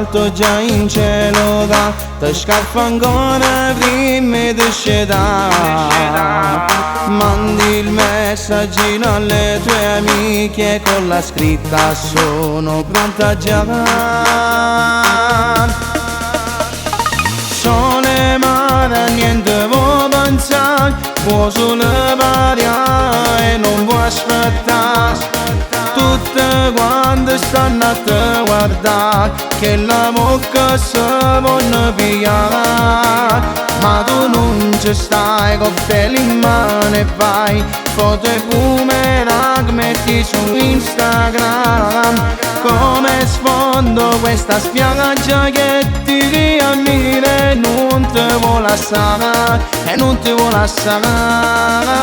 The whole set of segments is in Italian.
l'alto già in cielo da te scappa ancora prima di scendere. Mandi il messaggino alle tue amiche con la scritta sono pronta già. Sole mare niente vuoi pensare, può solo variare e non può aspettare. Tutte quante stanno a te guardare, che la bocca si vuole pigliare. Ma tu non ci stai, cocktail in mano e vai, foto e boomerang metti su Instagram. Come sfondo questa spiaggia che ti riammira e non ti vuole lasciare, e non ti vuole lasciare.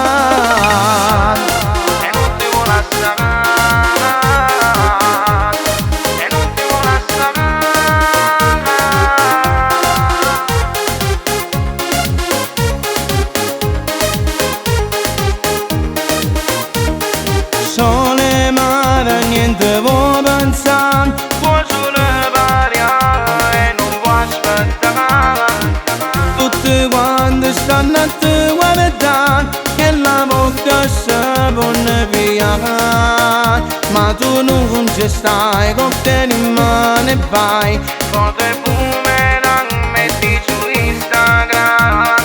Sole mare niente vuoi pensare, può solo variare e non può aspettare. Tutti quanti stanno a te guardare, che la bocca si vuole pigliare. Ma tu non ci stai, cocktail in mano e vai, foto e boomerang metti su Instagram.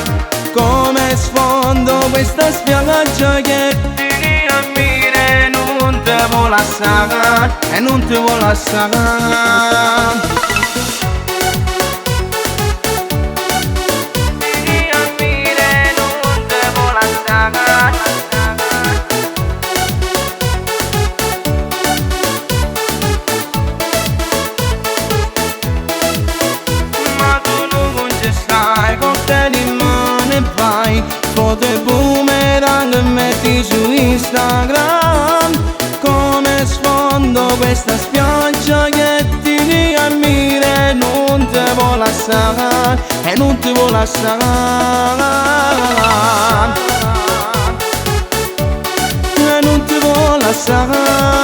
Come sfondo questa spiaggia che ti riammira e non ti vuole lasciare, e non ti vuole lasciare. Cocktail in mano e vai, foto e boomerang metti su Instagram. Come sfondo questa spiaggia che ti riammira e non ti vuole lasciare, e non ti vuole lasciare, e non ti vuole lasciare.